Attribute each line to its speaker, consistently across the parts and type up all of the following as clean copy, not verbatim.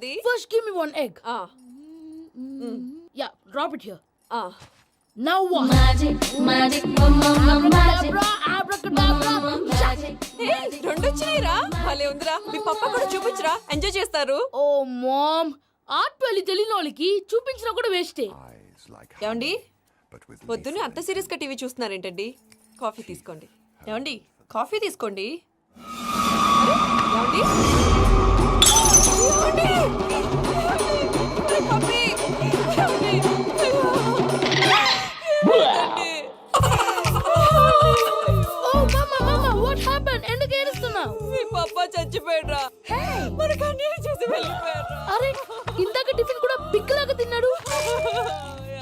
Speaker 1: అది?
Speaker 2: First give me one egg. Yeah, drop it here. Now what?
Speaker 3: Magic, magic, mama, magic.
Speaker 2: Abracadabra.
Speaker 1: రెండు వచ్చినాయిరా. భలే ఉందిరా. మీ పప్ప కూడా చూపించరా, ఎంజాయ్ చేస్తారు.
Speaker 2: Oh mom, ఆర్ట్ వెళ్ళి తెలియని వాళ్ళకి చూపించినా కూడా వేస్టే.
Speaker 1: ఏమండి, పొద్దున్నే అంత సీరియస్ గా టీవీ చూస్తున్నారేంటండి? కాఫీ తీసుకోండి. ఏమండి, కాఫీ తీసుకోండి. అరే, ఏమండి? ఏమండి? అరే, కాఫీ. ఏమండి? ఏమండి?
Speaker 2: Oh mama, what happened? ఎందుకు ఏడుస్తున్నావు?
Speaker 1: మీ పప్ప చచ్చిపోయాడ్రా. మనకు అన్యాయం చేసి వెళ్ళిపోయాడ్రా.
Speaker 2: అరే, ఇందాక టిఫిన్ కూడా పిక్కలాగా తిన్నాడు.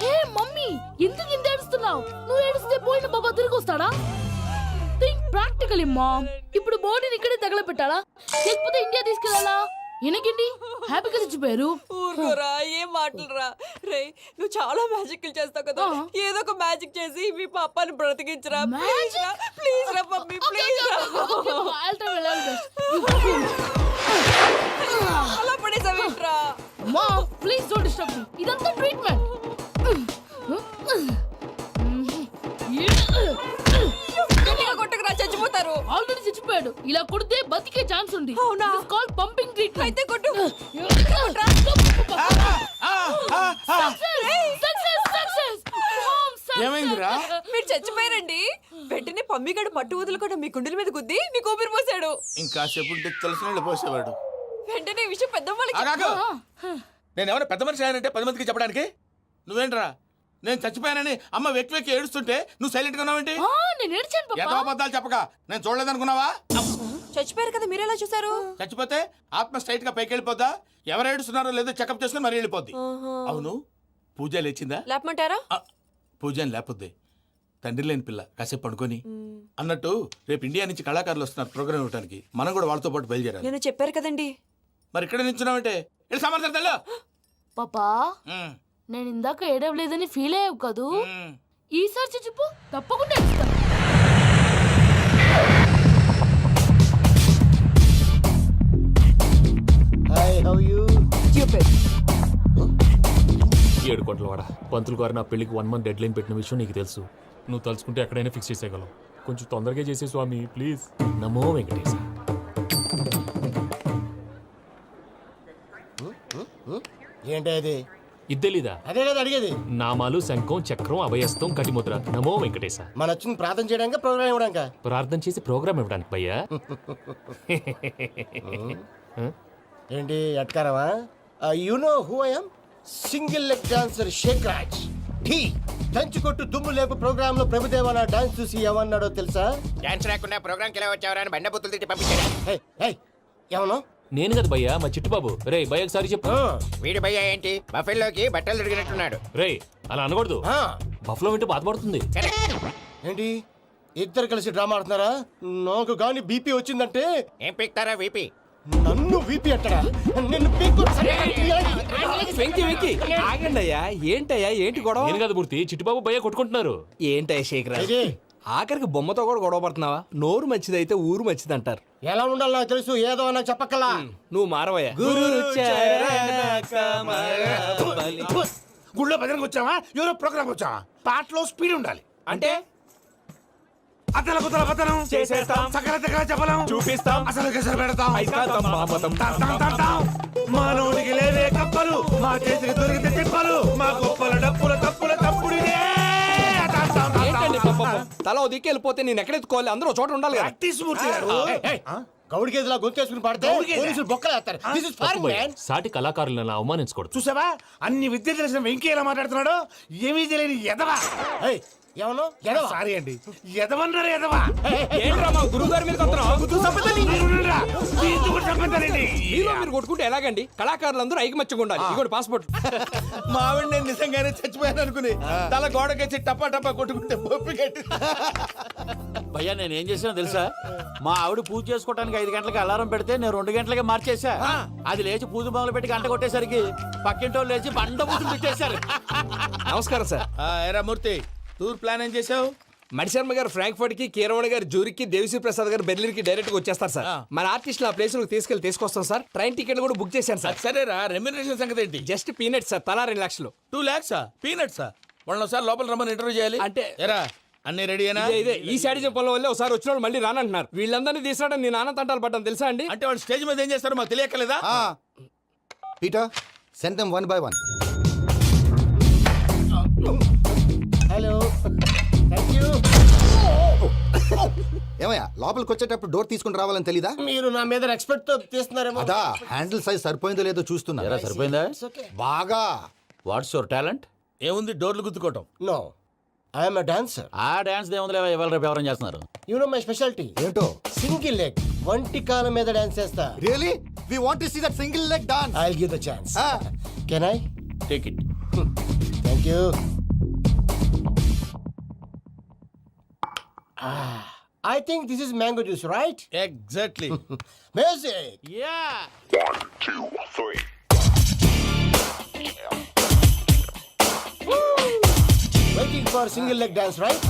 Speaker 2: హే మమ్మీ, ఎందుకు ఇంత ఏడుస్తున్నావు? నువ్వు ఏడిస్తే పోయిన బాబా తిరిగి వస్తాడా? Think practically mom. ఇప్పుడు బాడీని ఇక్కడే తగలబెట్టాలా లేకపోతే ఇండియా తీసుకెళ్ళాలా? ఎనకండి హ్యాపీగా చచ్చిపోయారు.
Speaker 1: ఊరుకోరా, ఏం మాటలురా. రే, నువ్వు చాలా మ్యాజిక్ చేస్తావు కదా, ఏదో ఒక మ్యాజిక్ చేసి మీ పాపాని బ్రతికించరా. ప్లీజ్ రా మమ్మీ, ప్లీజ్ రా. అలా పడేసావేంట్రా?
Speaker 2: Mom please don't disturb me. ఇదంతా ట్రీట్మెంట్.
Speaker 1: కొట్టకురా, చచ్చిపోతారు.
Speaker 2: ఆల్రెడీ చచ్చిపోయాడు. ఇలా కొడితే బతికే ఛాన్స్ ఉంది.
Speaker 1: అవునా?
Speaker 2: It's called pumping treatment.
Speaker 1: అయితే కొట్టు.
Speaker 4: ఏమైందిరా?
Speaker 1: మీరు చచ్చిపోయారండి. వెంటనే పమ్మిగాడు పట్టు వదులుకుండా మీ గుండెల మీద గుద్ది మీకు ఊపిరి పోసాడు.
Speaker 4: ఇంకా చెప్పుంటే తెలిసిన పోసేవాడు.
Speaker 1: వెంటనే ఈ విషయం పెద్దవాళ్ళకి.
Speaker 4: నేను ఎవరైనా పెద్ద మనిషి ఆయనంటే 10 మందికి చెప్పడానికి నువ్వేంట్రా? నేను చచ్చిపోయానని అమ్మ వెక్కి వెక్కి ఏడుస్తుంటే నువ్వు సైలెంట్ గా ఉన్నావేంటి?
Speaker 2: నేను ఏడ్చాను పాపా.
Speaker 4: ఎంతో అబద్ధాలు చెప్పక నేను చూడలేదనుకున్నావా?
Speaker 1: చచ్చిపోయారు కదా, మీరెలా చూసారు?
Speaker 4: చచ్చిపోతే ఆత్మ స్ట్రైట్ గా పైకి వెళ్ళిపోద్దా? ఎవరు ఏడుస్తున్నారో లేదో చెకప్ చేసుకుని మరీ వెళ్ళిపోద్ది. అవును, పూజ లేచిందా?
Speaker 1: లేపమంటారా?
Speaker 4: పూజ అని లేకపోద్ది. తండ్రి లేని పిల్ల కాసేపు పడుకొని అన్నట్టు రేపు ఇండియా నుంచి కళాకారులు వస్తున్నారు ప్రోగ్రామ్ ఇవ్వడానికి. మనం కూడా వాళ్ళతో పాటు బయలుదేరాలి.
Speaker 1: నేను చెప్పారు కదండి.
Speaker 4: మరి ఇక్కడ నించున్నావంటే వెళ్ళి సమర్థతల్లో.
Speaker 2: పాపా, నేను ఇందాక ఏడవలేదని ఫీల్ అయ్యావు కదూ? ఈసారి చచ్చిపో, తప్పకుండా ఏడుస్తా.
Speaker 5: Hi, how you?
Speaker 6: 7 కోట్ల వాడ పంతులు గారు నా పెళ్లికి 1 మంత్ డెడ్ లైన్ పెట్టిన విషయం నీకు తెలుసు. నువ్వు తలుచుకుంటే ఎక్కడైనా ఫిక్స్ చేసేయగలవు. కొంచెం తొందరగా చేసే స్వామి ప్లీజ్. నమో వెంకటేశ.
Speaker 5: ఏంటి అది?
Speaker 6: ఇది తెలీదా?
Speaker 5: అదే కదా అడిగేది.
Speaker 6: నామాలు, శంఖం, చక్రం, అభయస్తం, కటిముద్ర. నమో వెంకటేశ.
Speaker 5: మన వచ్చింది ప్రార్థన చేయడానికి, ప్రోగ్రామ్ ఇవ్వడానికి.
Speaker 6: ప్రార్థన చేసి ప్రోగ్రామ్ ఇవ్వడానికి భయ్యా.
Speaker 5: ఏంటి ఎట్కారమా? You know who I am? Single leg dancer Sheikh Raj. టీ దంచుకొట్టు దుమ్ము లేపు ప్రోగ్రామ్ లో ప్రభుదేవ నా డాన్స్ చూసి ఏమన్నాడో తెలుసా?
Speaker 7: డాన్స్ రాకుండా ప్రోగ్రామ్ కి ఎలా వచ్చావరా అని బండ బుద్ధులు తిట్టి పంపించాడు.
Speaker 5: ఏమను?
Speaker 6: నేను కదా భయ్యా, మా చిట్టుబాబు. రే భయ్య ఒకసారి చెప్పు.
Speaker 7: వీడి భయ్య ఏంటి బఫెల్లోకి బట్టలు తిరిగినట్టున్నాడు.
Speaker 6: రే అలా అనకూడదు. బఫ్లో వింటే బాధపడుతుంది.
Speaker 5: ఏంటి ఇద్దరు కలిసి డ్రామా ఆడుతున్నారా? నాకు గాని బీపీ వచ్చిందంటే
Speaker 7: ఏం పీక్తారా వీపీ?
Speaker 5: నన్ను వీపీ అట్టడా? నిన్ను పీక్కు.
Speaker 8: ఆగండి అయ్యా, ఏంటయ్యా, ఏంటి గొడవ?
Speaker 6: నేను కదా మూర్తి, చిట్టుబాబు భయ్య కొట్టుకుంటున్నారు.
Speaker 8: ఏంటయ్యా శేఖర్, ఆఖరికి బొమ్మతో కూడా గొడవ పడుతున్నావా? నోరు మంచిదైతే ఊరు మంచిది అంటారు.
Speaker 5: ఎలా ఉండాలి నాకు తెలుసు, ఏదో నాకు చెప్పక్కలా.
Speaker 8: నువ్వు మారవయ్యా.
Speaker 4: గుళ్ళో భజనకు వచ్చావా? ఎవరో ప్రోగ్రామ్ వచ్చావా? పాటలో స్పీడ్ ఉండాలి.
Speaker 8: అంటే
Speaker 4: అతల కుతల పతనం
Speaker 8: చేసేస్తాం,
Speaker 4: సకల దగ్గర చెప్పలేం,
Speaker 8: చూపిస్తాం,
Speaker 4: అసలు గసలు పెడతాం.
Speaker 8: అయితాం, మామతం.
Speaker 4: మానవుడికి లేవే కప్పలు, మా చేతికి దొరికితే తిప్పలు, మా గొప్పల డప్పుల తప్పుల తప్పుడు
Speaker 8: ఏంటండి పాపం? తల ఓ దిక్కు వెళ్ళిపోతే నేను ఎక్కడెత్తుకోవాలి? అందరూ ఒక చోట ఉండాలి కదా.
Speaker 5: గౌడి గేదెలా గొంతేసుకుని పాడితే పోలీసులు బొక్కలు వేస్తారు. This is foreign, man.
Speaker 6: సాటి కళాకారులను అవమానించకూడదు.
Speaker 4: చూసావా అన్ని విద్య తెలిసిన వెంకీ ఎలా మాట్లాడుతున్నాడు? ఏమీ తెలియని ఎదవా.
Speaker 5: ఏమను? ఎదవా?
Speaker 4: సారీ అండి, ఎదవన్నారు ఎదవా.
Speaker 8: ఏంట్రా మా గురువు గారి మీద మీలో మీరు కొట్టుకుంటే ఎలాగండి? కళాకారులందరూ ఐకమత్యంగా ఉండాలి. ఇగోటి పాస్పోర్ట్.
Speaker 4: మా ఆవిడ నేను నిజంగానే చచ్చిపోయాను అనుకుని తల గోడకేసి టపా టపా కొట్టుకుంటే పొప్పి కట్టి.
Speaker 9: భయ్యా నేనేం చేసినా తెలుసా? మా ఆవిడ పూజ చేసుకోవడానికి 5 గంటలకి అలారం పెడితే నేను 2 గంటలకే మార్చేసా. అది లేచి పూజ మొదలు పెట్టి గంట కొట్టేసరికి పక్కింటోళ్ళు లేచి బండ పూజలు పెట్టేశారు.
Speaker 8: నమస్కారం సార్.
Speaker 4: ఎరా మూర్తి, టూర్ ప్లాన్ ఏం చేసావు?
Speaker 8: మణిశర్మ గారు ఫ్రాంక్ఫర్ట్ కి, కీరవాణి గారు జూరిక్ కి, దేవిశ్రీ ప్రసాద్ గారు బెర్లిన్ కి డైరెక్ట్ గా వచ్చేస్తారు సార్. మన ఆర్టిస్ట్ ఆ ప్లేస్ తీసుకొస్తాం సార్. ట్రైన్ టికెట్ కూడా బుక్ చేశాను సార్.
Speaker 4: సరేరా, రెమ్యూనరేషన్ సంగతి ఏంటి?
Speaker 8: జస్ట్ పీనట్ సార్, తలా 2 లక్షలు.
Speaker 4: 2 lakhs పీనట్సా? వాళ్ళని ఒకసారి లోపల రమ్మని ఇంటర్వ్యూ చేయాలి.
Speaker 8: అంటే
Speaker 4: ఎరా అన్ని రెడీ అయినా?
Speaker 8: ఇదే ఈ శాడిజం పనుల వల్లే ఒకసారి వచ్చిన వాళ్ళు మళ్ళీ రానంటున్నారు. వీళ్ళందరినీ తీసుకురావడం నేను నాన్న తంటాలు పడ్డాను తెలుసా అండి.
Speaker 4: అంటే వాళ్ళు స్టేజ్ మీద ఏం చేస్తారో మాకు తెలియక్కలేదా?
Speaker 10: Peter send them 1 by 1.
Speaker 5: Hello, thank you.
Speaker 10: ఏమయ్యా లోపలికి వచ్చేటప్పుడు డోర్ తీసుకుని రావాలని తెలీదా?
Speaker 5: మీరు నా మీద ఎక్స్పెక్ట్ తో తీస్తున్నారేమో.
Speaker 10: అదా హ్యాండిల్ సైజ్ సరిపోయిందో లేదో చూస్తున్నా.
Speaker 9: ఎరా సరిపోయిందా?
Speaker 10: బాగా.
Speaker 9: What's your talent?
Speaker 4: ఏముంది, డోర్లు గుద్దుకోవటం.
Speaker 5: No, I'm a dancer.
Speaker 9: ఆ డాన్స్ దేవుందిలే, ఇవాళ రేపు ఎవరైనా చేస్తున్నారు.
Speaker 5: You know my speciality.
Speaker 10: ఏంటో?
Speaker 5: సింగిల్ లెగ్, వంటి కాలం మీద డాన్స్ చేస్తా.
Speaker 10: Really we want to see that single leg dance.
Speaker 5: I will give the chance. Can I?
Speaker 9: Take it.
Speaker 5: Thank you. I think this is mango juice, right?
Speaker 4: Exactly.
Speaker 5: Music.
Speaker 9: Yeah.
Speaker 5: Waiting for single leg dance, right?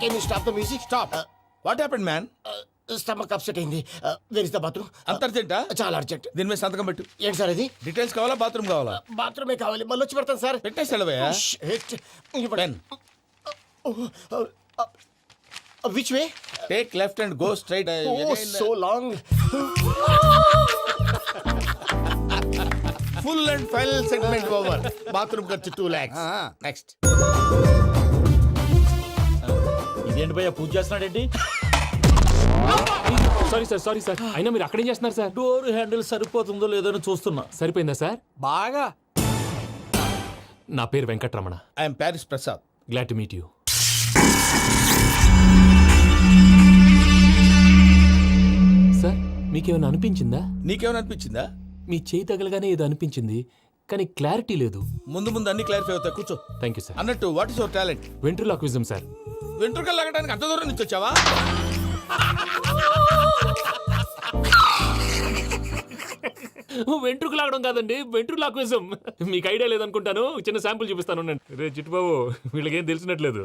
Speaker 5: Can you stop the music? Stop.
Speaker 4: What happened man?
Speaker 5: Stomach upset అయింది. Where is the bathroom?
Speaker 4: అంత అర్జెంటా?
Speaker 5: చాలా urgent.
Speaker 4: దీని మీద సంతకం పెట్టు.
Speaker 5: ఏంటి sir ఇది?
Speaker 4: Details కావాలా, బాత్రూమ్ కావాలా?
Speaker 5: బాత్రూమే కావాలి, మళ్ళీ వచ్చి పెడతాను సార్.
Speaker 4: పెట్టేసి వెళ్ళవయ్యా. Pen.
Speaker 5: Which way?
Speaker 4: Take left and go straight.
Speaker 5: So long.
Speaker 4: Full and final segment over. Bathroom ఖర్చు 2 lakhs. నెక్స్ట్.
Speaker 9: ఇదేంటి భయ్యా పూజ చేస్తున్నాడేంటి?
Speaker 6: Sorry sir. అయినా మీరు అక్కడేం చేస్తున్నారు సార్?
Speaker 9: డోర్ హ్యాండిల్ సరిపోతుందో లేదో అని చూస్తున్నా.
Speaker 6: సరిపోయిందా సార్?
Speaker 8: బాగా.
Speaker 6: నా పేరు Venkatramana.
Speaker 4: I'm Paris Prasad.
Speaker 6: Glad to meet you. Sir, మీకేమైనా అనిపించిందా?
Speaker 4: నీకేమైనా అనిపించిందా?
Speaker 6: మీ చేయి తగలగానే ఏదో అనిపించింది, కానీ క్లారిటీ లేదు.
Speaker 4: ముందు అన్ని క్లారిఫై అవుతాయి, కూర్చో.
Speaker 6: Thank you sir.
Speaker 4: అన్నట్టు what is your talent?
Speaker 6: Ventriloquism sir.
Speaker 4: వెంట్రుకలు లాగడానికి అంత దూరం నుంచి వచ్చావా?
Speaker 6: వెంట్రుకు లాగడం కాదండి, వెంట్రులాక్విజం. మీకు ఐడియా లేదనుకుంటాను, చిన్న శాంపుల్ చూపిస్తాను. రే చిట్టుబాబు, వీళ్ళకేం తెలిసినట్లేదు.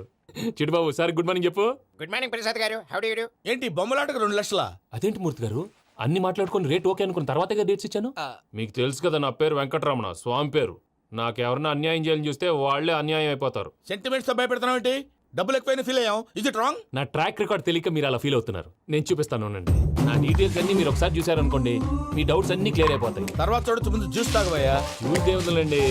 Speaker 6: చిట్టుబాబు సార్ గుడ్ మార్నింగ్ చెప్పు.
Speaker 7: Good morning Prasad garu. How do you do?
Speaker 4: ఏంటి బొమ్మలాటకు 2 లక్షలా?
Speaker 6: అదేంటి మూర్తి గారు, అన్ని మాట్లాడుకొని రేట్ ఓకే అనుకున్న తర్వాతగా డేట్స్ ఇచ్చాను. మీకు తెలుసు కదా నా పేరు వెంకటరమణ, స్వామి పేరు. నాకెవరన్నా అన్యాయం చేయాలని చూస్తే వాళ్ళే అన్యాయం అయిపోతారు.
Speaker 4: సెంటిమెంట్స్ తో భయపెడతావు ఏంటి? డబ్బులు ఎక్కువైనా ఫీల్ అయ్యాం. Is it wrong?
Speaker 6: నా ట్రాక్ రికార్డ్ తెలియక మీరు అలా ఫీల్ అవుతున్నారు. నేను చూపిస్తాను ఉండండి. నా డీటెయిల్స్ అన్ని మీరు ఒకసారి చూసారనుకోండి, మీ డౌట్స్ అన్ని క్లియర్ అయిపోతాయి.
Speaker 4: తర్వాత చూడొచ్చు, ముందు జ్యూస్ తాగబోయా.
Speaker 6: చూసి దేవుందండి,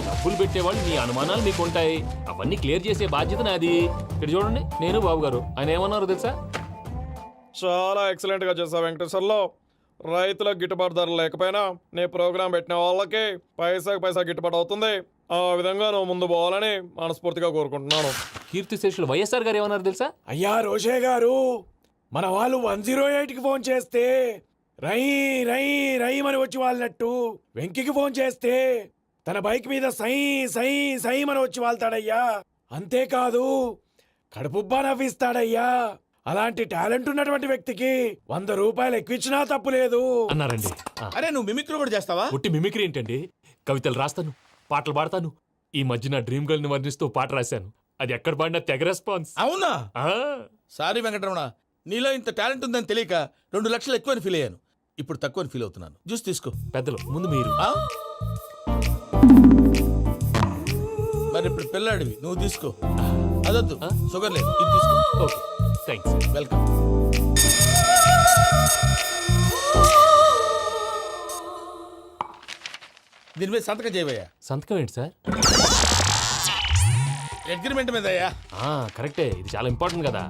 Speaker 6: డబ్బులు పెట్టేవాళ్ళు మీ అనుమానాలు మీకు ఉంటాయి, అవన్నీ క్లియర్ చేసే బాధ్యత నాది. ఇక్కడ చూడండి, నేను బాబు గారు. ఆయన ఏమన్నారు తెలుసా?
Speaker 8: చాలా ఎక్సలెంట్ గా చేసావు వెంకటేశ్వర్లో. రైతులకు గిట్టుబాటు ధర లేకపోయినా నీ ప్రోగ్రాం పెట్టిన వాళ్ళకి పైసాకి పైసా గిట్టుబాటు అవుతుంది. ఆ విధంగా నువ్వు ముందు పోవాలని మనస్ఫూర్తిగా కోరుకుంటున్నాను.
Speaker 6: కీర్తి శేషులు వైఎస్ఆర్ గారు ఏమన్నారు తెలుసా?
Speaker 11: అయ్యా రోషే గారు, మన వాళ్ళు 108కి ఫోన్ చేస్తే రై రై రై అని వచ్చి వాళ్ళనట్టు, వెంకికి ఫోన్ చేస్తే తన బైక్ మీద సై సై సై అని వచ్చి వాళ్తాడయ్యా. అంతేకాదు కడుపుబ్బా నవ్విస్తాడయ్యా. అలాంటి టాలెంట్ ఉన్నటువంటి వ్యక్తికి 100 రూపాయలు ఎక్కువచ్చినా తప్పు లేదు
Speaker 6: అన్నారండి.
Speaker 4: అరే నువ్వు మిమిక్రీ కూడా చేస్తావా?
Speaker 6: ఒట్టి మిమిక్రీ ఏంటండి, కవితలు రాస్తాను, పాటలు పాడతాను. ఈ మధ్య నా డ్రీమ్ గర్ల్ ని వర్ణిస్తూ పాట రాశాను. అది ఎక్కడ పాడినా తెగ రెస్పాన్స్.
Speaker 4: అవునా?
Speaker 6: ఆ,
Speaker 4: సారీ వెంకటరమణ, నీలో ఇంత టాలెంట్ ఉందని తెలియక 2 లక్షలు ఎక్కువని ఫీల్ అయ్యాను. ఇప్పుడు తక్కువని ఫీల్ అవుతున్నాను. జ్యూస్ తీసుకో.
Speaker 6: పెద్దలు ముందు మీరు.
Speaker 4: ఆ? మరి ఇప్పుడు పిల్లాడివి, నువ్వు తీసుకో. అదొద్దు, షుగర్ లేదు, ఇది తీసుకో.
Speaker 6: Okay, thanks.
Speaker 4: వెల్కమ్. దీని మీద సంతకం చేయవయ్యా.
Speaker 6: సంతకం ఏంటి సార్?
Speaker 4: అగ్రిమెంట్ మీద అయ్యా.
Speaker 6: కరెక్టే, ఇది చాలా ఇంపార్టెంట్ కదా.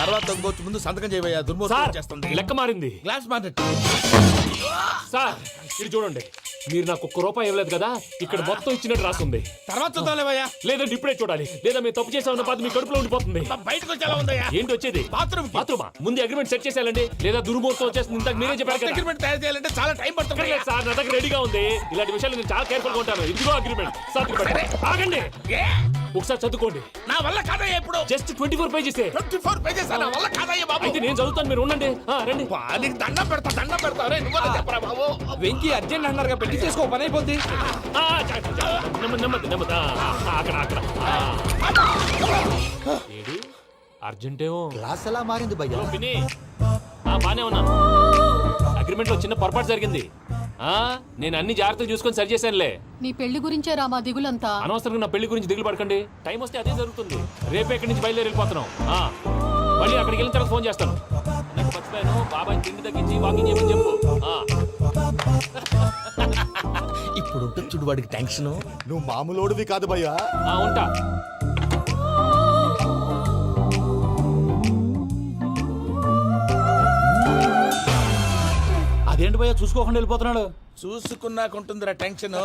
Speaker 4: తర్వాత ఇంకొచ్చి ముందు సంతకం చేయవయ్యా. దుర్మోహం చేస్తుంది.
Speaker 6: లెక్క మారింది.
Speaker 4: Glass market.
Speaker 6: సార్ ఇది చూడండి, మీరు నాకు 1 రూపాయి ఇవ్వలేదు కదా, ఇక్కడ మొత్తం ఇచ్చినట్టు రాస్తుంది.
Speaker 4: తర్వాత చూద్దాంలేవయ్యా.
Speaker 6: లేదంటే ఇప్పుడే చూడాలి, లేదా మీరు తప్పు చేసామన్న బాధ మీ కడుపులో ఉండిపోతుంది.
Speaker 4: బయటకు వచ్చేలా ఉందయ్యా.
Speaker 6: ఏంటి వచ్చేది?
Speaker 4: బాత్రూమా?
Speaker 6: ముందు అగ్రిమెంట్ సెట్ చేసేయాలండి, లేదా దుర్మూర్తం వచ్చేస్తుంది. ఇంతకు మీరే చెప్పారు కదా.
Speaker 4: అగ్రిమెంట్ తయారు చేయాలంటే చాలా టైం పడుతుంది
Speaker 6: లేదు సార్, నా దగ్గర రెడీగా ఉంది. ఇలాంటి విషయాలు నేను చాలా కేర్ఫుల్ గా ఉంటాను. ఇదిగో అగ్రిమెంట్. ఆగండి. ఒకసారి చదువుకోండి.
Speaker 4: నా వల్ల కాదయ్యా ఇప్పుడు.
Speaker 6: Just 24 pages.
Speaker 4: 24 పేజెస్ నా వల్ల కాదయ్యా బాబు.
Speaker 6: అయితే నేను చదువుతాను, మీరు ఉండండి. రండి.
Speaker 4: నీకు దండం పెడతా రే నువ్వు చెప్పరా బాబు.
Speaker 11: వెంకీ అర్జెంట్ అన్నారుగా, పెళ్లి చేసుకో, పని అయిపోద్ది.
Speaker 6: నెమ్మది నెమ్మది. అక్కడ అక్కడ. ఏడి అర్జెంటేమో.
Speaker 10: క్లాస్ ఎలా మారింది భయ్యా?
Speaker 6: పిన్ని బానే ఉన్నాను. అగ్రిమెంట్ లో చిన్న పొరపాటు జరిగింది. నేను అన్ని జాగ్రత్తలు చూసుకొని సరి చేశానులే.
Speaker 3: నీ పెళ్లి గురించే రా మా దిగులంతా.
Speaker 6: అనవసరంగా నా పెళ్లి గురించి దిగులు పడకండి. టైం వస్తే అదే జరుగుతుంది. రేపే ఇక్కడి నుంచి బయలుదేరి వెళ్ళిపోతున్నాం. మళ్ళీ అక్కడికి వెళ్ళిన తర్వాత ఫోన్ చేస్తాను. నాకు మర్చిపోయాను, బాబాయ్ తిండి తగ్గించి వాకింగ్ చేయమని చెప్పు.
Speaker 4: ఇప్పుడు ఉంటుంది చూడు వాడికి టెన్షన్.
Speaker 10: నువ్వు మామూలోడివి కాదు భయ్యా.
Speaker 6: ఉంటా.
Speaker 9: అదేంటి భయ్యా చూసుకోకుండా వెళ్ళిపోతున్నాడు?
Speaker 4: చూసుకున్నాకుంటుందిరా టెన్షన్.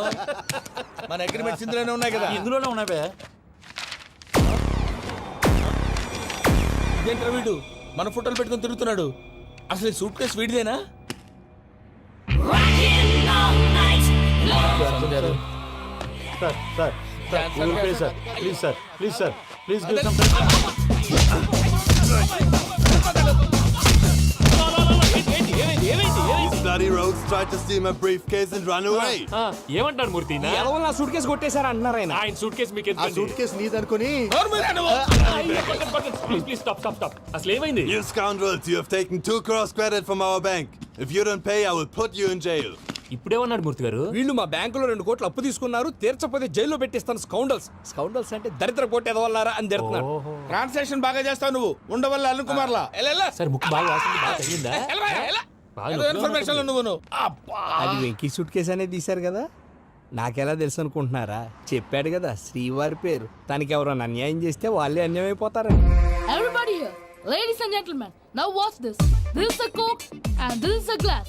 Speaker 4: మన అగ్రిమెంట్స్ ఇందులోనే ఉన్నాయి కదా.
Speaker 9: ఇందులోనే ఉన్నాయి భయ్యా.
Speaker 4: ఇదేంట్రా వీడు మన ఫోటోలు పెట్టుకొని తిరుగుతున్నాడు. అసలు ఈ సూట్ కేసు వీడిదేనా?
Speaker 6: ఏమంటారు మూర్తి?
Speaker 11: నా సూట్ కేసు కొట్టేశారా అంటున్నారు ఆయన.
Speaker 6: ఆయన సూట్ కేసు మీకు
Speaker 10: ఆ సూట్ కేసు నీదనుకుని
Speaker 6: ప్లీజ్ స్టాప్ స్టాప్ స్టాప్. అసలు ఏమైంది?
Speaker 12: You scoundrels, you have taken 2 crores credit from our bank. If you don't pay, I will put you in jail.
Speaker 6: ఇప్పుడేమన్నాడు మూర్తి గారు?
Speaker 11: వీళ్ళు మా బ్యాంకులో 2 కోట్లు అప్పు తీసుకున్నారు, తీర్చపోతే జైల్లో పెట్టిస్తాను. స్కౌండల్స్ అంటే దరిద్ర కోట ఎదవల్లారా అని తిడుతున్నారు.
Speaker 4: ట్రాన్సాక్షన్ బాగా చేస్తావు నువ్వు. ఉండవల్ల అల్లు కుమార్లా
Speaker 6: సార్ ముక్కు బాగా వాసింది, బాగా తగ్గిందా?
Speaker 4: ఇన్ఫర్మేషన్ నువ్వు.
Speaker 11: అది వెంకీ సూట్ కేసు అనేది తీశారు కదా, నాకెలా తెలుసు అనుకుంటున్నారా? చెప్పాడు కదా శ్రీవారి పేరు. తనకి ఎవరైనా అన్యాయం చేస్తే వాళ్ళే అన్యాయం అయిపోతారని.
Speaker 2: Everybody here, ladies and gentlemen, now watch this. This is a Coke and this is a glass.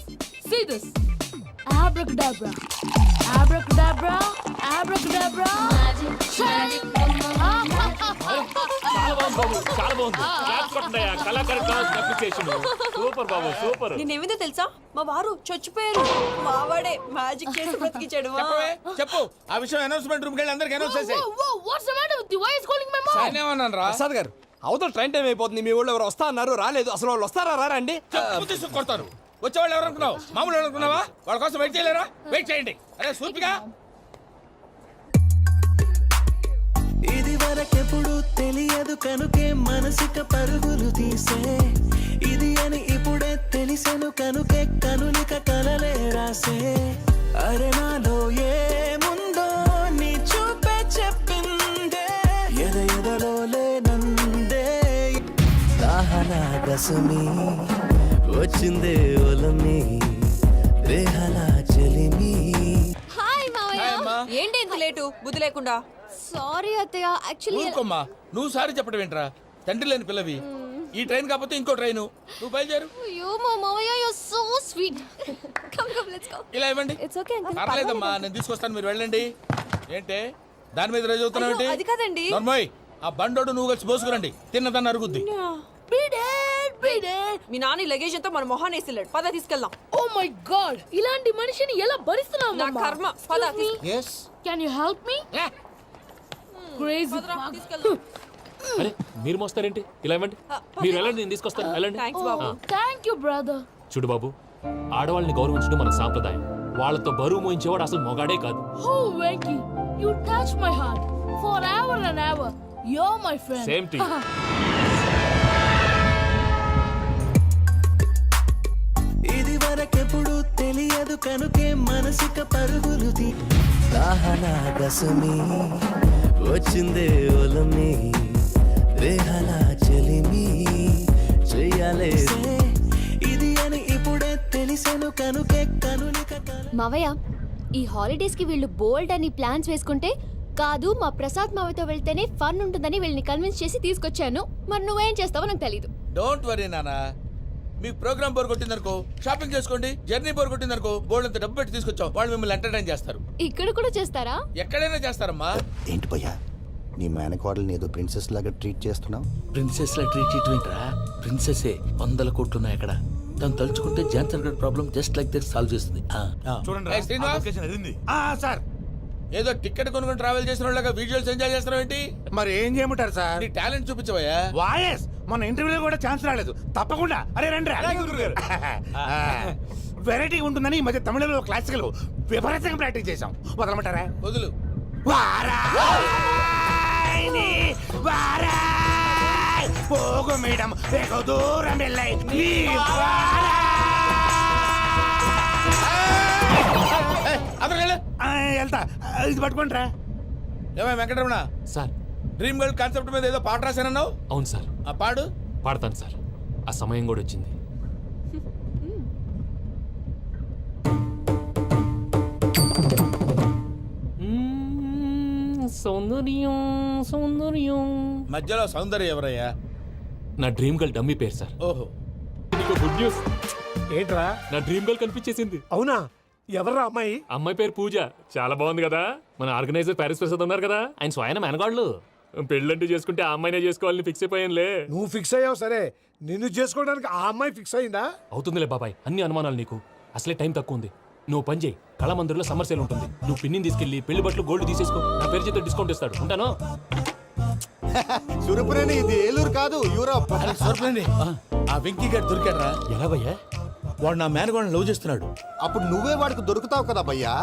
Speaker 2: See this. Abracadabra. Abracadabra. Abracadabra.
Speaker 3: Magic,
Speaker 6: చాలా బాగుంది బాబు, చాలా బాగుంది. క్లాప్స్ కొట్టండి. కళాకారు అప్లికేషన్ సూపర్ బాబు, సూపర్.
Speaker 1: నేనేమిందో తెలుసా, మా వారు చచ్చిపోయారు. మావాడే మ్యాజిక్ చేసి బ్రతికించాడు.
Speaker 4: చెప్పు ఆ విషయం. అనౌన్స్మెంట్ రూమ్ కి వెళ్ళి అందరికి అనౌన్స్ చేసేయ్.
Speaker 2: Whoa, what's the matter with you? Why is calling my mom?
Speaker 4: నేనేమన్నాను రా?
Speaker 11: ప్రసాద్ గారు, అవతల ట్రైన్ టైం అయిపోతుంది. మీ వాళ్ళు ఎవరు వస్తా అన్నారు, రాలేదు. అసలు వాళ్ళు వస్తారా రారా అండి?
Speaker 4: చెప్పు తీసుకు కొడతారు. వచ్చేవాళ్ళు ఎవరు అనుకున్నావు? మామూలు ఎవరు అనుకున్నావా? వాళ్ళ కోసం వెయిట్ చేయలేరా? వెయిట్ చేయండి. అరే సూపిగా.
Speaker 13: ఇది వరకెప్పుడు తెలియదు కనుకే మనసుక పరుగులు తీసే, ఇది అని ఇప్పుడే తెలిసెను కనుకే కనులిక కలలే రాసే. అరే నాలో ఏముందో నీ చూపే చెప్పిందే, ఎదలో లేనందే. దాహనా గసుమి వచ్చిందే ఒలమి, రేహలా చెలిమి.
Speaker 3: హాయ్ మావయ్య.
Speaker 1: ఏంటి ఇంత లేటు? బుద్ధి లేకుండా.
Speaker 3: సారీ అత్తయ్య, యాక్చువల్లీ
Speaker 4: ఊరుకోమ్మా. నువ్వు సారీ చెప్పడం ఏంట్రా? తండ్రి లేని పిల్లవి. ఈ ట్రైన్ కాకపోతే ఇంకో ట్రైన్. నువ్వు బయలుదేరు.
Speaker 3: అయ్యో మా మావయ్య, you are so sweet. Come let's go.
Speaker 4: ఇలా ఇవ్వండి.
Speaker 3: It's okay uncle.
Speaker 4: పర్లేదమ్మా, నేను తీసుకొస్తాను, మీరు వెళ్ళండి. ఏంటే దాని మీద రోజు అవుతున్నావు?
Speaker 1: అయ్యో, అది కాదండి.
Speaker 4: నర్మోయ్, ఆ బండోడు నువ్వు కలిసి పోసుకురండి. తిన్నదాన్ని అరుగుద్ది.
Speaker 1: మీ నాన్న లగేజ్ అంతా మన మొహాన్ని వేసిల్లాడు. పద తీసుకెళ్దాం.
Speaker 2: Oh my god, ఇలాంటి మనిషిని ఎలా భరిస్తున్నావు?
Speaker 1: నా కర్మ. పద
Speaker 10: yes
Speaker 2: Can you help me? Crazy.
Speaker 1: తీసుకెళ్దాం.
Speaker 6: అరే మీరు మోస్తారేంటి? ఇలా ఇవ్వండి. మీరు వెళ్ళండి, నేను తీసుకొస్తాను. వెళ్ళండి.
Speaker 1: Thanks Babu.
Speaker 2: Thank you, brother.
Speaker 6: చూడు బాబు, ఆడవాళ్ళని గౌరవించడం మన సాంప్రదాయం. వాళ్ళతో బరువు మోయించేవాడు అసలు మొగాడే కాదు.
Speaker 2: Oh, Venky, you touch my heart forever and ever. You're my friend.
Speaker 6: Same to you.
Speaker 13: ఇది వరకెప్పుడు తెలియదు కనుకే మనసుక పరుగులు తీ. దాహనా గసుమి వచ్చిందే ఒలమి, రేహలా చెలిమి చెయ్యాలే. ఇది అని ఇప్పుడే తెలిసెను కనుకే కనులిక
Speaker 3: మావయ్య, ఈ హాలిడేస్ కి వీళ్ళు బోల్డ్ అని ప్లాన్స్ వేసుకుంటే, కాదు మా ప్రసాద్ మావయ్యతో వెళ్తేనే ఫన్ ఉంటుందని వీళ్ళని కన్విన్స్ చేసి తీసుకొచ్చాను. మరి నువ్వేం చేస్తావో నాకు తెలీదు.
Speaker 4: డోంట్ వరీ నానా. మీకు ప్రోగ్రామ్ బోర్ కొట్టిందనుకో షాపింగ్ చేసుకోండి. జర్నీ బోర్ కొట్టిందనుకో బోర్డు అంత డబ్బు పెట్టి తీసుకొచ్చాం. వాళ్ళు మిమ్మల్ని ఎంటర్టైన్ చేస్తారు.
Speaker 3: ఇక్కడ కూడా చేస్తారా?
Speaker 4: ఎక్కడైనా చేస్తారమ్మా.
Speaker 10: ఏంటి భయ్యా, నీ మేనకోడల్ని ఏదో ప్రిన్సెస్ లాగా ట్రీట్ చేస్తున్నావు?
Speaker 4: ప్రిన్సెస్ లా ట్రీట్ చేయటమేంట్రా? ప్రిన్సెస్ 100 కోట్లు ఉన్నాయి అక్కడ. తను తలుచుకుంటే జాన్సన్ గడ్ problem just like that solve చేస్తుంది.
Speaker 9: చూడండి
Speaker 4: సార్ ఏదో టికెట్ కొనుక్కొని ట్రావెల్ చేసిన వాళ్ళగా విజువల్స్ ఎంజాయ్ చేస్తున్నావు ఏంటి?
Speaker 11: మరి ఏం చేయమంటారు సార్?
Speaker 4: నీ టాలెంట్ చూపించవయ్యా.
Speaker 11: వాయస్ మన ఇంటర్వ్యూలో కూడా ఛాన్స్ రాలేదు. తప్పకుండా అరే రండి వెరైటీ ఉంటుందని ఈ మధ్య తమిళంలో క్లాసికల్ విపరీతంగా ప్రాక్టీస్ చేశాం. వదలమంటారా?
Speaker 4: వదులు.
Speaker 11: వారాయని వారాయ్ పోగు మేడం ఏకో దూరం వెళ్ళై నీ వెళ్తా. ఇది పట్టుకుంటారా?
Speaker 4: ఏమై Venkataramana,
Speaker 6: sir
Speaker 4: dream girl concept మీద ఏదో పాట రాశానన్నావు.
Speaker 6: అవును సార్.
Speaker 4: ఆ పాడు.
Speaker 6: పాడతాను సార్. ఆ సమయం కూడా వచ్చింది. సౌందర్యం సౌందర్యం.
Speaker 4: మధ్యలో సౌందర్య ఎవరయ్యా?
Speaker 6: నా డ్రీమ్ గర్ల్ డమ్మీ పేరు సార్.
Speaker 4: ఓహో,
Speaker 6: నీకు గుడ్ న్యూస్.
Speaker 11: ఏంట్రా?
Speaker 6: నా డ్రీమ్ గర్ల్ కనిపించేసింది.
Speaker 11: అవునా? ఎవరా అమ్మాయి?
Speaker 6: అమ్మాయి పేరు పూజ. చాలా బాగుంది కదా. మన ఆర్గనైజర్ ప్యారిస్ ప్రసాద్ ఉన్నారు కదా, ఆయన స్వయం మెనగాళ్ళు. పెళ్ళంటూ చేసుకుంటే ఆ అమ్మాయినే చేసుకోవాలని ఫిక్స్ అయిపోయానులే.
Speaker 11: నువ్వు ఫిక్స్ అయ్యావు సరే, నిన్ను చేసుకోవడానికి ఆ అమ్మాయి ఫిక్స్ అయిందా?
Speaker 6: అవుతుందిలే బాబాయ్, అన్ని అనుమానాలు నీకు. అసలే టైం తక్కువ ఉంది. నువ్వు పని చేయి, కళామందిర్లో సమ్మర్ సేల్ ఉంటుంది. నువ్వు పిన్నిని తీసుకెళ్లి పెళ్లి బట్టలు గోల్డ్ తీసేసుకో. నా పేరు చేత డిస్కౌంట్ ఇస్తాడు. ఉంటాను.
Speaker 10: సురపురేని ఇది ఏలూరు కాదు, యూరోప్.
Speaker 4: ఆ వెంకీ గారు దొరికాడరా?
Speaker 6: ఎలా భయ్యా?
Speaker 4: వాడు నా మేనగోళ్ళని లవ్ చేస్తున్నాడు.
Speaker 10: అప్పుడు నువ్వే వాడికి దొరుకుతావు కదా భయ్యా.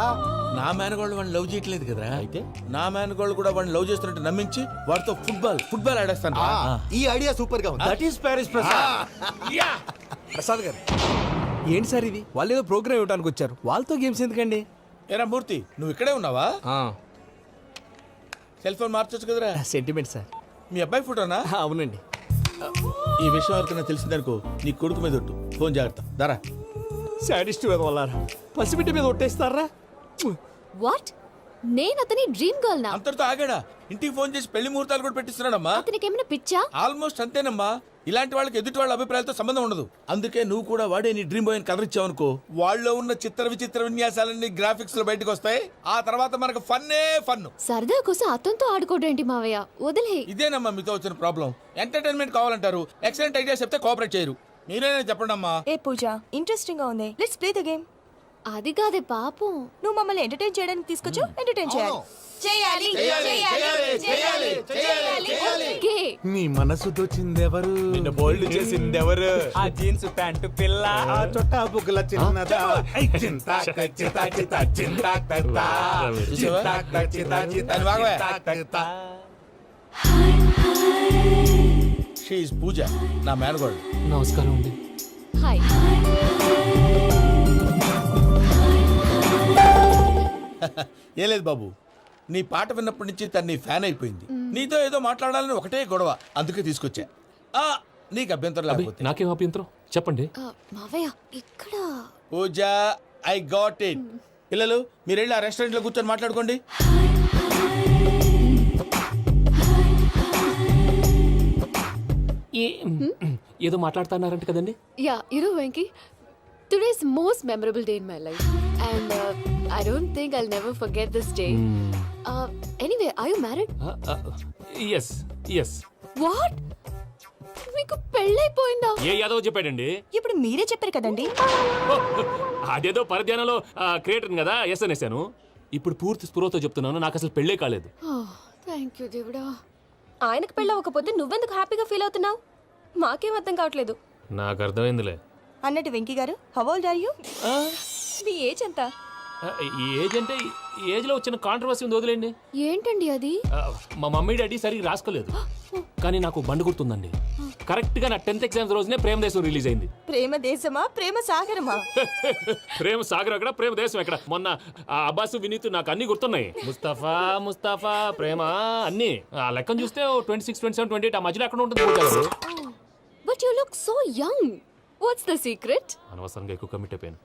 Speaker 4: నా మేనగోళ్ళు వాడిని లవ్ చేయట్లేదు కదరా. అయితే నా మేనగోళ్ళు కూడా వాడిని లవ్ చేస్తున్నట్టు నమ్మించి వాడితో ఫుట్బాల్ ఆడేస్తాను.
Speaker 10: ఈ ఐడియా సూపర్ గా ఉంది.
Speaker 9: That is Paris Prasad.
Speaker 13: Prasad గారు ఏంటి సార్ ఇది? వాళ్ళు ఏదో ప్రోగ్రామ్ ఇవ్వడానికి వచ్చారు, వాళ్ళతో గేమ్స్ ఎందుకండి?
Speaker 4: ఏరా మూర్తి, నువ్వు ఇక్కడే ఉన్నావా? సెల్ ఫోన్ మార్చొచ్చు కదరా.
Speaker 13: Sentiment sir.
Speaker 4: మీ అబ్బాయి ఫోటోనా?
Speaker 13: అవునండి.
Speaker 4: ఈ విషయం ఎవరికైనా తెలిసిందనుకో, నీ కొడుకు మీద ఒట్టు. ఫోన్ జాగ్రత్త. దారా.
Speaker 13: సాడిస్ట్ మీద వాళ్ళారా? పసిబిడ్డ మీద ఒట్టేస్తారా?
Speaker 3: వాట్? నేను అతని డ్రీమ్ గర్ల్ నా?
Speaker 4: అంతటితో ఆగాడా? ఇంటికి ఫోన్ చేసి పెళ్లి ముహూర్తాలు కూడా పెట్టిస్తున్నాడమ్మా.
Speaker 3: అతనికి ఏమైనా పిచ్చా?
Speaker 4: ఆల్మోస్ట్ అంతేనమ్మా. ఇలాంటి వాళ్ళకి ఎదుటి వాళ్ళ అభిప్రాయాలతో సంబంధం ఉండదు. అందుకే నువ్వు కూడా వాడే నీ డ్రీమ్ బాయ్ కవర్ ఇచ్చావనుకో, వాళ్ళలో ఉన్న చిత్ర విచిత్ర విన్యాసాలన్నీ గ్రాఫిక్స్ లో బయటకు వస్తాయి. ఆ తర్వాత మనకు ఫన్నే ఫన్.
Speaker 3: సరదా కోసం అతనితో ఆడుకోవడేంటి మావయ్య? వదిలే.
Speaker 4: ఇదేనమ్మా మీతో వచ్చిన ప్రాబ్లం. ఎంటర్టైన్మెంట్ కావాలంటారు, ఎక్సలెంట్ ఐడియా చెప్తే కోఆపరేట్ చేయరు. మీరేనా చెప్పండి అమ్మా.
Speaker 1: ఏ పూజ, ఇంట్రెస్టింగ్ గా ఉంది. Let's play the game.
Speaker 3: అది కాదే పాపం.
Speaker 1: నువ్వు మమ్మల్ని ఎంటర్టైన్ చేయడానికి తీసుకొచ్చు. ఎంటర్టైన్ చేయాలి.
Speaker 3: ఓకే.
Speaker 13: నీ మనసు దోచిందెవరు?
Speaker 9: నిన్ను బోల్డ్ చేసిందెవరు?
Speaker 13: ఆ జీన్స్ ప్యాంటు పిల్ల, ఆ చొట్టా బుగ్గల చిన్నదా. ఐ చింతా కచ్చితా చితా చింతా కత్తా. చింతా కచ్చితా చితా చింతా కత్తా.
Speaker 4: షీ ఇస్ పూజ, నా మేనగోడు.
Speaker 6: నమస్కారం అండి.
Speaker 3: హాయ్.
Speaker 4: ఏ లేదు బాబు, నీ పాట విన్నప్పటి నుంచి తను నీ ఫ్యాన్ అయిపోయింది. నీతో ఏదో మాట్లాడాలని ఒకటే గొడవ, అందుకే తీసుకొచ్చా. నీకు అభ్యంతరం లేకపోతే.
Speaker 6: నాకేం అభ్యంతరం చెప్పండి.
Speaker 3: మావయ్య ఇక్కడ.
Speaker 4: పూజ, ఐ గాట్ ఇట్. పిల్లలు మీరు వెళ్ళి ఆ రెస్టారెంట్ లో కూర్చొని మాట్లాడుకోండి.
Speaker 6: ఏదో మాట్లాడుతున్నారంట కదండి.
Speaker 3: Yeah, Venky, today's most memorable day in my life, and I don't think I'll never forget this day. Anyway, are you married?
Speaker 6: Yes.
Speaker 3: What? మీకు పెళ్ళైపోయిందా?
Speaker 6: ఏ యాదవ్ చెప్పాడండి?
Speaker 1: ఇప్పుడు మీరే చెప్పారు కదండి.
Speaker 6: అదేదో పరధ్యానంలో క్రియేటర్ కదా ఎస్ అనేసాను. ఇప్పుడు పూర్తి స్పృహతో చెప్తున్నాను, నాకు అసలు పెళ్ళే కాలేదు.
Speaker 3: థ్యాంక్ యూ దేవుడా.
Speaker 1: ఆయనకు పెళ్ళవకపోతే నువ్వెందుకు హ్యాపీగా ఫీల్ అవుతున్నావు? మాకేం అర్థం కావట్లేదు.
Speaker 6: నాకు అర్థమైందిలే.
Speaker 1: అన్నట్టు వెంకీ గారు, హౌ ఓల్డ్ ఆర్ యు? మీ ఏజ్ ఎంత?
Speaker 6: ఈ ఏజ్ అంటే ఏజ్ లో వచ్చిన కాంట్రవర్సీ ఉంది, వదిలేండి.
Speaker 3: ఏంటండి అది?
Speaker 6: మా మమ్మీ డాడీ సరిగ్గా రాసుకోలేదు, కానీ నాకు బండి గుర్తుందండి. కరెక్ట్ గా నా 10th ఎగ్జామ్స్ రోజునే ప్రేమ దేశం రిలీజ్ అయింది.
Speaker 1: ప్రేమ దేశమా, ప్రేమ సాగరమా?
Speaker 6: ప్రేమ సాగర్ ఎక్కడ, ప్రేమ దేశం ఎక్కడ? మొన్న అబ్బాసు వినీత్ నాకు అన్ని గుర్తున్నాయి. ముస్తఫా ప్రేమ అన్ని ఆ లెక్కను చూస్తే 26, 27, 28 ఆ మధ్యలో ఎక్కడ ఉంటుంది?
Speaker 3: But you look so young. What's the secret?
Speaker 6: అనవసరంగా ఎక్కువ కమిట్ అయిపోయాను.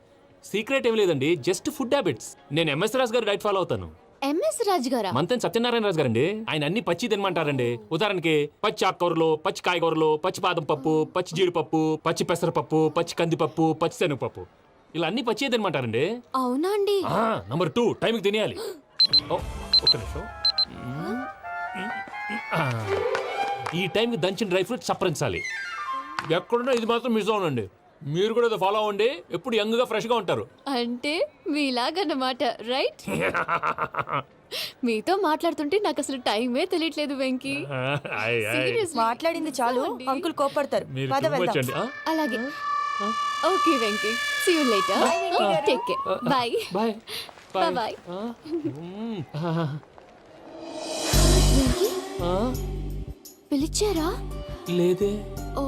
Speaker 6: సీక్రెట్ ఏం లేదండి, జస్ట్ ఫుడ్ హ్యాబిట్స్. నేను ఎంఎస్ రాజు గారు డైట్ ఫాలో అవుతాను.
Speaker 3: ఎంఎస్ రాజు గారా?
Speaker 6: మంతెన్ సత్యనారాయణ రాజు గారండి. ఆయన అన్ని పచ్చి తినమంటారండి. ఉదాహరణకి పచ్చి ఆకుకూరలు, పచ్చి కాయగూరలు, పచ్చి బాదం పప్పు, పచ్చి జీడిపప్పు, పచ్చి పెసరపప్పు, పచ్చి కందిపప్పు, పచ్చి శనగపప్పు, ఇలా అన్ని పచ్చి తినమంటారండి.
Speaker 3: అవునా అండి?
Speaker 6: నంబర్ 2, టైంకి తినేయాలి. ఒక్క నిమిషం. ఈ టైంకి దంచిన డ్రై ఫ్రూట్స్ సప్పరించాలి. ఎక్కడున్నా ఇది మాత్రం మిస్ అవునండి. మీరు కూడా ఇది ఫాలో అవ్వండి, ఎప్పుడు యంగ్ గా ఫ్రెష్ గా ఉంటారు.
Speaker 3: అంటే మీలాగన్నమాట, రైట్? మీతో మాట్లాడుతుంటే నాకు అసలు టైమే తెలియట్లేదు వెంకీ. Seriously.
Speaker 1: మాట్లాడింది చాలు, అంకుల్ కోపడతారు.
Speaker 6: మీరు
Speaker 1: పద
Speaker 6: too much
Speaker 1: వెళ్దాం.
Speaker 6: అండి. ఆ?
Speaker 3: అలాగే. Okay Venky, see you later. Take care. Bye.
Speaker 6: Bye
Speaker 3: bye bye. పిలిచారా?
Speaker 6: లేదే.
Speaker 3: ఓ,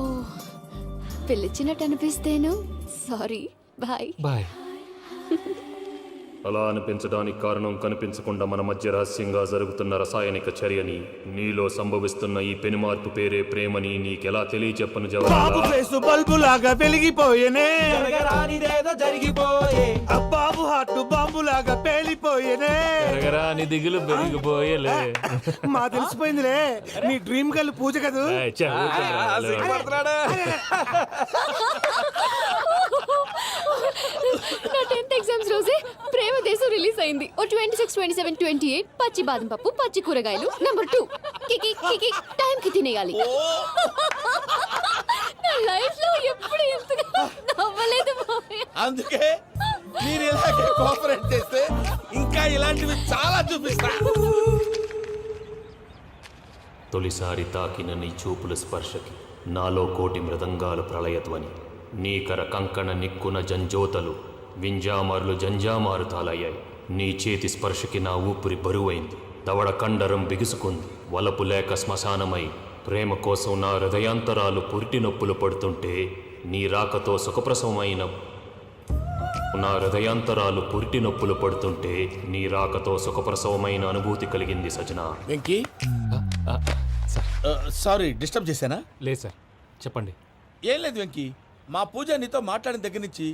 Speaker 3: పిలిచినట్టు అనిపిస్తేను సారీ. బాయ్.
Speaker 6: బాయ్.
Speaker 14: అలా అనిపించడానికి కారణం కనిపించకుండా మన మధ్య రహస్యంగా జరుగుతున్న రసాయనిక చర్యని, నీలో సంభవిస్తున్న ఈ పెనుమార్పు పేరే ప్రేమని నీకెలా తెలియచెప్పను
Speaker 13: బాబు
Speaker 14: జవాబు.
Speaker 13: ఫేసు బల్బు లాగా వెలిగిపోయేనే,
Speaker 11: జరగరానిదేదో జరిగిపోయే
Speaker 13: బాబు హార్ట్ బాంబు లాగా పేలిపోయేనే.
Speaker 6: ఎరగరా నీ దిగులు పెరిగిపోయేలే.
Speaker 13: మా తెలిసిపోయిందిలే, నీ డ్రీమ్ గర్ల్ పూజ కదూ.
Speaker 6: ఏయ్, చ్చ, ఊరుకోరా,
Speaker 11: సిగ్గుపడుతున్నాడు.
Speaker 3: నా 10th ఎగ్జామ్స్ రోజే ప్రేమ దేశం రిలీజ్ అయింది. ఓ 26, 27, 28 పచ్చి బాదం పప్పు, పచ్చి కూరగాయలు. నెంబర్ 2 కికి కికి టైం కి తినేయాలి. నా లైఫ్ లో ఎప్పుడు ఎంతగా నవ్వలేదు మామయ్య.
Speaker 4: అందుకే మీరు ఇలాగే కోఆపరేట్ చేస్తే ఇంకా ఇలాంటివి చాలా చూపిస్తా.
Speaker 14: తొలిసారి తాకిన నీ చూపుల స్పర్శకి నాలో కోటి మృదంగాలు ప్రళయధ్వని, నీకర కంకణ నిక్కున జంజోతలు వింజామారులు జంజామారు తాలయ్యాయి. నీ చేతి స్పర్శకి నా ఊపిరి బరువైంది, దవడ కండరం బిగుసుకుంది. వలపు లేక శ్మశానమై ప్రేమ కోసం నా హృదయాంతరాలు పురిటి నొప్పులు పడుతుంటే, నీ రాకతో సుఖప్రసవమైన నా హృదయాంతరాలు పురిటి నొప్పులు పడుతుంటే నీ రాకతో సుఖప్రసవమైన అనుభూతి కలిగింది సజనా.
Speaker 4: వెంకీ, సారీ డిస్టర్బ్ చేశానా?
Speaker 6: లేదు సార్, చెప్పండి.
Speaker 4: ఏం లేదు వెంకీ, మా పూజ నీతో మాట్లాడిన దగ్గర నుంచి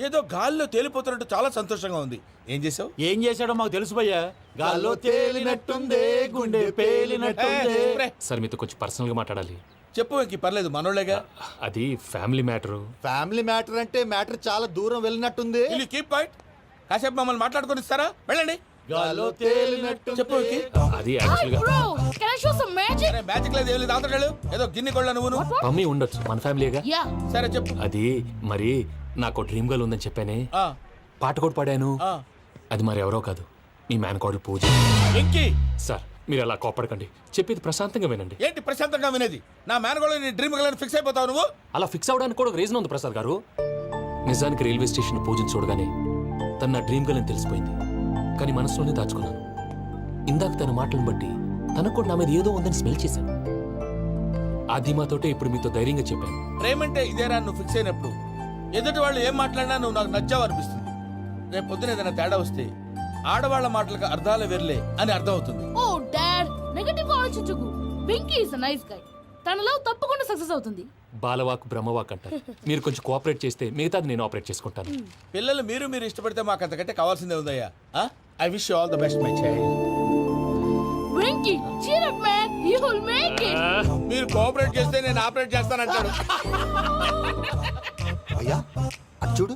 Speaker 4: ఏదో గాల్లో తేలిపోతున్నట్టు చాలా సంతోషంగా ఉంది. ఏం చేసావు?
Speaker 9: ఏం చేశాడో మాకు తెలుసు భయ్యా. గాల్లో తేలినట్టుందే, గుండె పేలినట్టుందే.
Speaker 6: సార్ మీతో కొంచెం పర్సనల్ గా మాట్లాడాలి.
Speaker 4: చెప్పు వెంకీ, పర్లేదు, మనోళ్ళేగా.
Speaker 6: అది ఫ్యామిలీ మ్యాటరు.
Speaker 10: ఫ్యామిలీ మ్యాటర్ అంటే మ్యాటర్ చాలా దూరం వెళ్ళినట్టుంది.
Speaker 4: Will you keep quiet? కాసేపు మమ్మల్ని మాట్లాడుకొని ఇస్తారా? వెళ్ళండి.
Speaker 9: గాల్లో తేలినట్టు
Speaker 4: చెప్పు వెంకీ.
Speaker 6: అది యాక్చువల్గా
Speaker 2: Bro, can I show some magic?
Speaker 4: సరే, మ్యాజిక్ లేదు, ఏం లేదు, ఆతడాలు ఏదో గిన్నె కొళ్ళ నువ్వును.
Speaker 6: మమ్మీ ఉండొచ్చు, మన ఫ్యామిలీగా.
Speaker 2: Yeah.
Speaker 4: సరే చెప్పు.
Speaker 6: అది మరి నాకు డ్రీమ్ గర్ల్ ఉందని చెప్పానే,
Speaker 4: ఆ,
Speaker 6: పాట కూడా పాడాను.
Speaker 4: ఆ.
Speaker 6: అది మరి ఎవరో కాదు, మీ మేనకోడలు పూజ.
Speaker 4: వెంకీ,
Speaker 6: సార్ మీరు అలా కోపడకండి, చెప్పేది ప్రశాంతంగా వినండి.
Speaker 4: ఏంటి ప్రశాంతంగా వినేది? నా మేనగోళ్ళు నీ డ్రీమ్ గలని ఫిక్స్ అయిపోతావు నువ్వు.
Speaker 6: అలా ఫిక్స్ అవడానికి కూడా ఒక రీజన్ ఉంది ప్రసాద్ గారు. నిజానికి రైల్వే స్టేషన్ పూజను చూడగానే తన నా డ్రీమ్ గర్ల్ అని తెలిసిపోయింది, కానీ మనసులోనే దాచుకున్నాను. ఇందాక తన మాటలను బట్టి తనకు కూడా నా మీద ఏదో ఉందని స్మెల్ చేశాను. ఆ ధీమాతోటే ఇప్పుడు మీతో ధైర్యంగా చెప్పాను.
Speaker 4: ప్రేమంటే ఇదేరా నువ్వు ఫిక్స్ అయినప్పుడు ఎదుటి వాళ్ళు ఏం మాట్లాడినా నువ్వు నాకు నచ్చావు అనిపిస్తుంది. రేపు పొద్దున ఏదైనా తేడా వస్తే ఆడవాళ్ల మాటలకు అర్థాలు వెర్లే అని అర్థం అవుతుంది.
Speaker 2: Oh, Dad, నెగటివ్ ఆలోచించకు. Venky is a nice guy. తన లవ్ తప్పకుండా సక్సెస్ అవుతుంది.
Speaker 6: బాలవాక్ బ్రహ్మవాక్ అంటారు. మీరు కొంచెం కోఆపరేట్ చేస్తే మిగతాది నేను ఆపరేట్ చేసుకుంటాను.
Speaker 4: పిల్లలు మీరు ఇష్టపడితే మాకు అంతకంటే కావాల్సిందే ఉందయ్యా. I wish you all the best my child.
Speaker 2: Venky, cheer up man, you will make it.
Speaker 4: మీరు కోఆపరేట్ చేస్తే నేను ఆపరేట్ చేస్తానంటాడు.
Speaker 10: అయ్యా అది చూడు.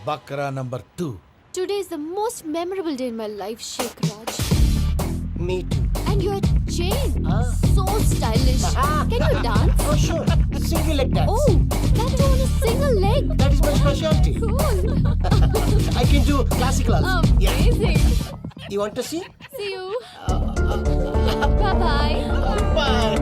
Speaker 4: Bakra number 2.
Speaker 3: Today is the most memorable day in my life, Sheikh Raj.
Speaker 5: Me too.
Speaker 3: And your chain, so stylish. Can you dance?
Speaker 5: Oh sure. Single leg dance.
Speaker 3: Oh, that too on a single leg.
Speaker 5: That is my specialty.
Speaker 3: Cool.
Speaker 5: I can do classical also.
Speaker 3: Amazing.
Speaker 5: You want to see?
Speaker 3: See you. Bye-bye.
Speaker 5: Bye.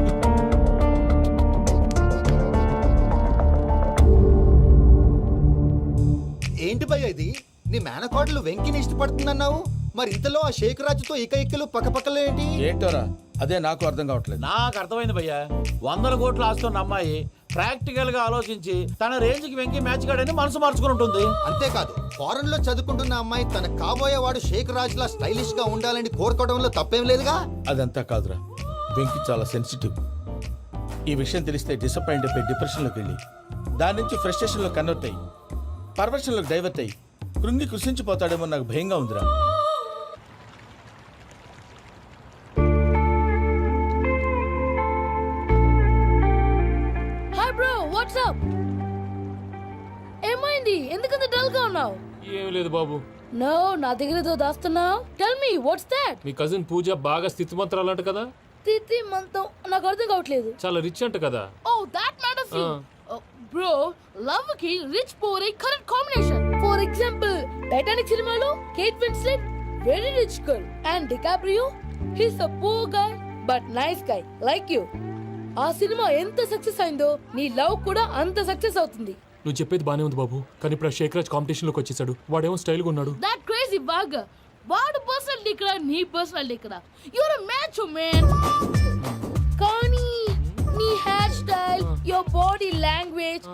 Speaker 10: ఏంటి భయ్య ఇది? నీ మేనకోడలు వెంకిని ఇష్టపడుతుందన్నావు, మరి ఇంతలో ఆ షేక్ రాజుతో ఇకలు పక్కపక్కలు ఏంటి?
Speaker 4: ఏంటోరా, అదే నాకు అర్థం కావట్లేదు.
Speaker 9: నాకు అర్థమైంది భయ్యా. 100 కోట్లు ఆస్తున్న అమ్మాయి ప్రాక్టికల్ గా ఆలోచించి తన రేంజ్ కి వెంకి మ్యాచ్ కాడని మనసు మార్చుకుని ఉంటుంది.
Speaker 10: అంతేకాదు, ఫారెన్ లో చదువుకుంటున్న అమ్మాయి తన కాబోయేవాడు షేక్ రాజ్ లా స్టైలిష్ గా ఉండాలని కోరుకోవడంలో తప్పేం లేదుగా.
Speaker 4: అదంతా కాదురా, వెంకి చాలా సెన్సిటివ్. ఈ విషయం తెలిస్తే డిసప్పాయింట్ అయిపోయి డిప్రెషన్లోకి వెళ్ళి దాని నుంచి ఫ్రస్ట్రేషన్లో కన్వర్ట్ అయ్యి పర్వర్షన్లోకి డైవర్ట్ అయ్యి కృంగి కృషించిపోతాడేమో నాకు భయంగా ఉందిరా.
Speaker 2: Hi bro, what's up? ఏమైంది, ఎందుకంత డల్ గా ఉన్నావు?
Speaker 6: ఏం లేదు బాబు.
Speaker 2: నో, నా దగ్గర ఏదో దాస్తున్నావు. Tell me what's that?
Speaker 6: మీ కజిన్ పూజ బాగా స్థితిమంతరాలు అంట కదా.
Speaker 2: తిత్తి మంతం నాకు అర్థం కావట్లేదు.
Speaker 6: చాలా రిచ్ అంట కదా.
Speaker 2: Oh that matters you. Bro, love కి rich poor a correct combination. For example Titanic సినిమాలో Kate Winslet very rich girl and DiCaprio he's a poor guy but nice guy like you. ఆ cinema ఎంత success అయిందో నీ love కూడా అంత success అవుతుంది.
Speaker 6: నువ్వు చెప్పేది బానే ఉంది బాబు, కానీ ఇప్పుడు షేక్ రాజ్ కాంపిటీషన్ లోకి వచ్చేసాడు. వాడేమో స్టైల్ గా ఉన్నాడు.
Speaker 2: దట్ క్రేజీ బాగ్ వాడు పర్సనల్ ఇక్కడ నీ పర్సనల్ ఇక్కడ యూర్ మ్యాచ్ మ్యాన్. కానీ నీ hair style your body language